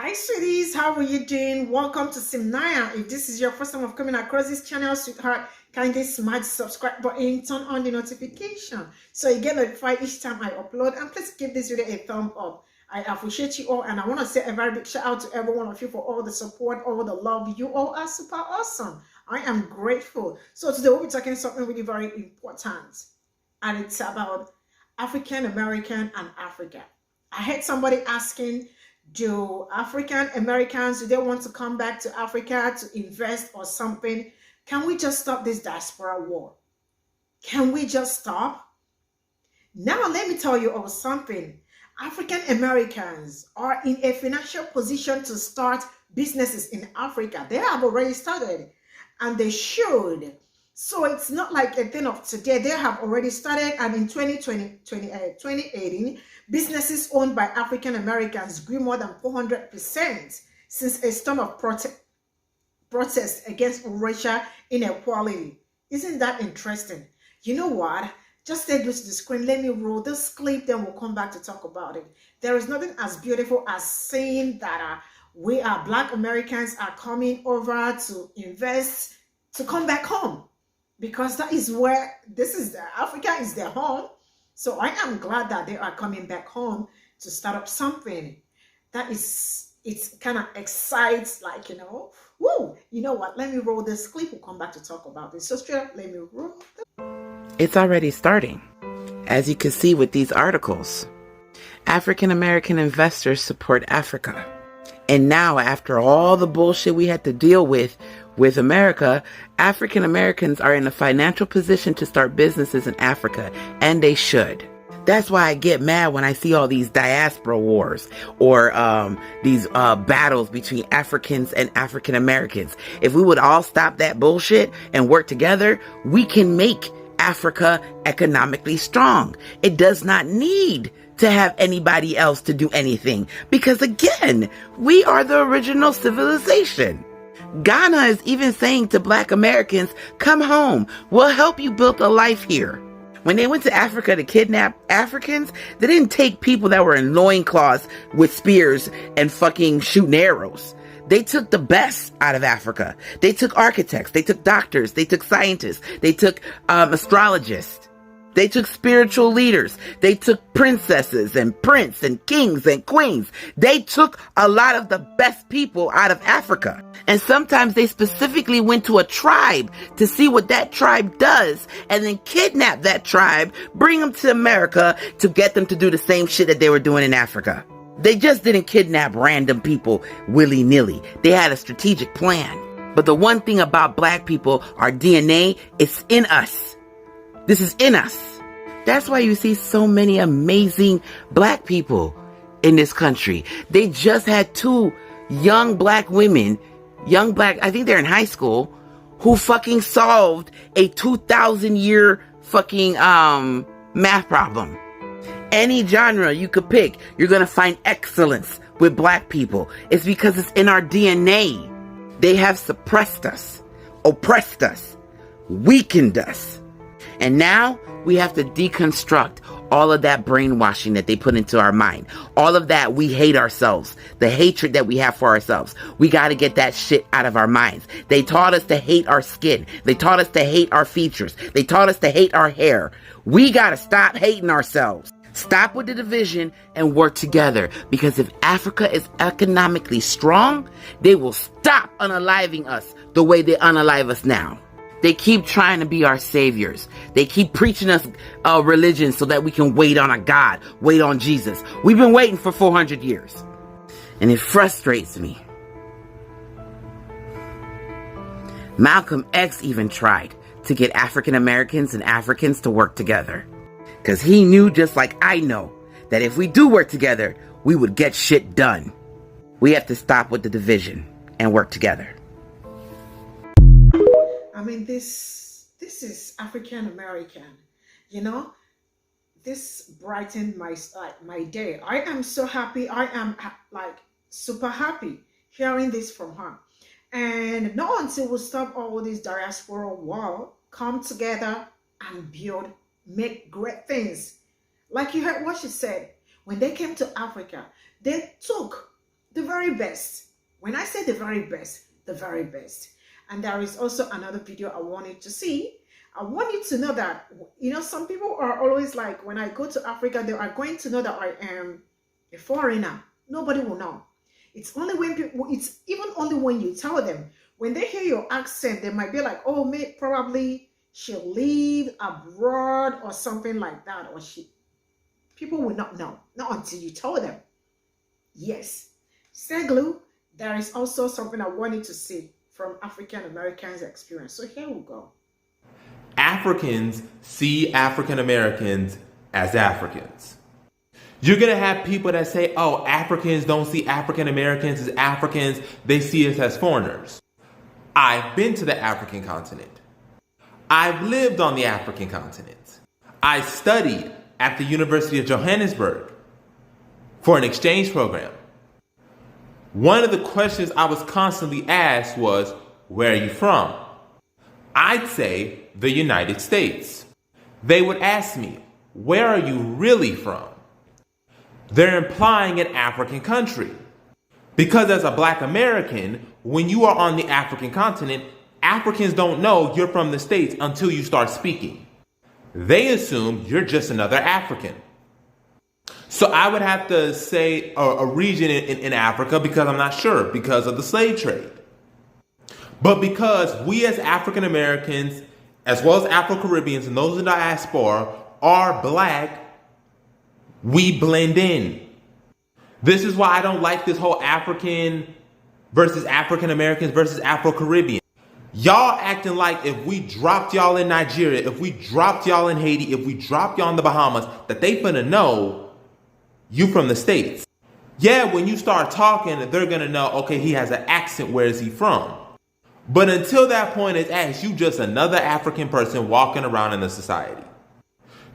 Hi sweeties, how are you doing? Welcome to Simnaya. If this is your first time of coming across this channel, sweetheart, kindly smash the subscribe button, turn on the notification so you get notified each time I upload, and please give this video a thumb up. I appreciate you all, and I want to say a very big shout out to every one of you for all the support, all the love. You all are super awesome. I am grateful. So today we'll be talking something really very important, and it's about African American and Africa. I heard somebody asking, do African Americans, do they want to come back to Africa to invest or something? Can we just stop this diaspora war? Can we just stop? Now let me tell you all something. African Americans are in a financial position to start businesses in Africa. They have already started, and they should. So it's not like a thing of today. They have already started, and in 2018, businesses owned by African Americans grew more than 400% since a storm of protests against racial inequality. Isn't that interesting? You know what? Just take this to the screen. Let me roll this clip, then we'll come back to talk about it. There is nothing as beautiful as saying that Black Americans are coming over to invest, to come back home, because that is where Africa is their home. So I am glad that they are coming back home to start up something. It's kind of excites, like, woo, you know what? Let me roll this clip. We'll come back to talk about this. So straight up, let me roll. It's already starting. As you can see with these articles, African American investors support Africa. And now, after all the bullshit we had to deal with America, African Americans are in a financial position to start businesses in Africa, and they should. That's why I get mad when I see all these diaspora wars or these battles between Africans and African Americans. If we would all stop that bullshit and work together, we can make Africa economically strong. It does not need to have anybody else to do anything, because again, we are the original civilization. Ghana is even saying to Black Americans, come home, we'll help you build a life here. When they went to Africa to kidnap Africans, they didn't take people that were in loincloths with spears and fucking shooting arrows. They took the best out of Africa. They took architects, they took doctors, they took scientists, they took astrologists. They took spiritual leaders. They took princesses and prince and kings and queens. They took a lot of the best people out of Africa. And sometimes they specifically went to a tribe to see what that tribe does, and then kidnap that tribe, bring them to America to get them to do the same shit that they were doing in Africa. They just didn't kidnap random people willy-nilly. They had a strategic plan. But the one thing about Black people, our DNA, is in us. This is in us. That's why you see so many amazing Black people in this country. They just had two young Black women, I think they're in high school, who fucking solved a 2,000 year fucking math problem. Any genre you could pick, you're gonna find excellence with Black people. It's because it's in our DNA. They have suppressed us, oppressed us, weakened us. And now we have to deconstruct all of that brainwashing that they put into our mind. All of that, we hate ourselves. The hatred that we have for ourselves. We got to get that shit out of our minds. They taught us to hate our skin. They taught us to hate our features. They taught us to hate our hair. We got to stop hating ourselves. Stop with the division and work together. Because if Africa is economically strong, they will stop unaliving us the way they unalive us now. They keep trying to be our saviors. They keep preaching us religion so that we can wait on a God, wait on Jesus. We've been waiting for 400 years. And it frustrates me. Malcolm X even tried to get African Americans and Africans to work together. Because he knew, just like I know, that if we do work together, we would get shit done. We have to stop with the division and work together. I mean, this is African American, this brightened my day. I am so happy. I am super happy hearing this from her. And not until we stop all this diaspora war, come together and build, make great things. Like you heard what she said, when they came to Africa, they took the very best. When I say the very best, the very best. And there is also another video I want you to see. I want you to know that, some people are always like, when I go to Africa, they are going to know that I am a foreigner. Nobody will know. It's even only when you tell them. When they hear your accent, they might be like, oh, probably she lived abroad or something like that. Or people will not know. Not until you tell them. Yes. Seglu, there is also something I wanted to see from African Americans' experience. So here we go. Africans see African Americans as Africans. You're going to have people that say, oh, Africans don't see African Americans as Africans. They see us as foreigners. I've been to the African continent. I've lived on the African continent. I studied at the University of Johannesburg for an exchange program. One of the questions I was constantly asked was, where are you from? I'd say the United States. They would ask me, where are you really from? They're implying an African country. Because as a Black American, when you are on the African continent, Africans don't know you're from the States until you start speaking. They assume you're just another African. So I would have to say a region in Africa because I'm not sure, because of the slave trade. But because we as African Americans, as well as Afro-Caribbeans and those in the diaspora, are Black, we blend in. This is why I don't like this whole African versus African Americans versus Afro-Caribbean. Y'all acting like if we dropped y'all in Nigeria, if we dropped y'all in Haiti, if we dropped y'all in the Bahamas, that they finna know you from the States. Yeah, when you start talking, they're gonna know, okay, he has an accent, where is he from? But until that point is asked, you just another African person walking around in the society.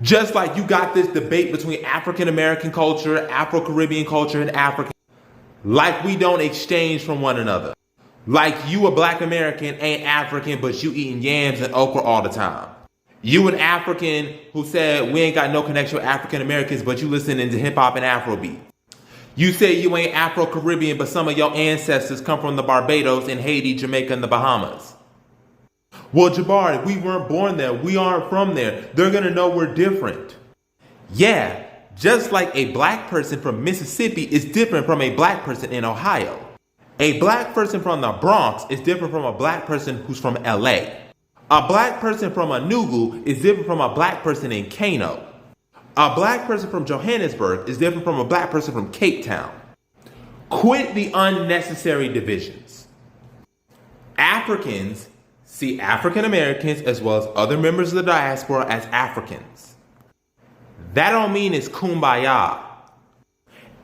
Just like you got this debate between African American culture, Afro-Caribbean culture, and African. Like we don't exchange from one another. Like you a Black American ain't African, but you eating yams and okra all the time. You an African who said we ain't got no connection with African Americans, but you listening to hip hop and Afrobeat. You say you ain't Afro-Caribbean, but some of your ancestors come from the Barbados and Haiti, Jamaica, and the Bahamas. Well, Jabari, we weren't born there. We aren't from there. They're going to know we're different. Yeah, just like a Black person from Mississippi is different from a Black person in Ohio. A Black person from the Bronx is different from a Black person who's from LA. A Black person from Enugu is different from a Black person in Kano. A Black person from Johannesburg is different from a Black person from Cape Town. Quit the unnecessary divisions. Africans see African Americans as well as other members of the diaspora as Africans. That don't mean it's kumbaya.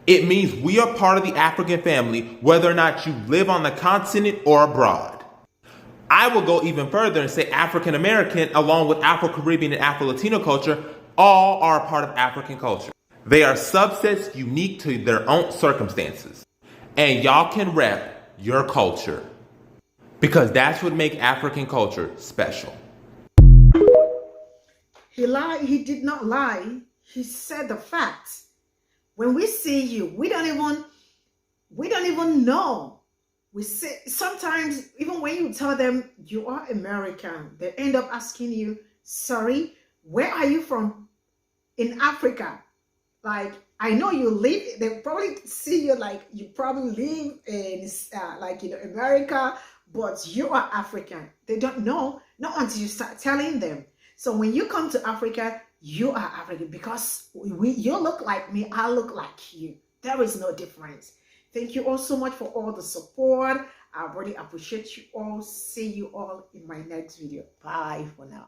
It means we are part of the African family whether or not you live on the continent or abroad. I will go even further and say African American along with Afro-Caribbean and Afro-Latino culture all are a part of African culture. They are subsets unique to their own circumstances. And y'all can rep your culture. Because that's what makes African culture special. He lied. He did not lie. He said the facts. When we see you, we don't even know. We say sometimes even when you tell them you are American, they end up asking you, sorry, where are you from in Africa? Like, I know you live, they probably see you like you probably live in America, but you are African. They don't know, not until you start telling them. So when you come to Africa, you are African because you look like me, I look like you. There is no difference. Thank you all so much for all the support. I really appreciate you all. See you all in my next video. Bye for now.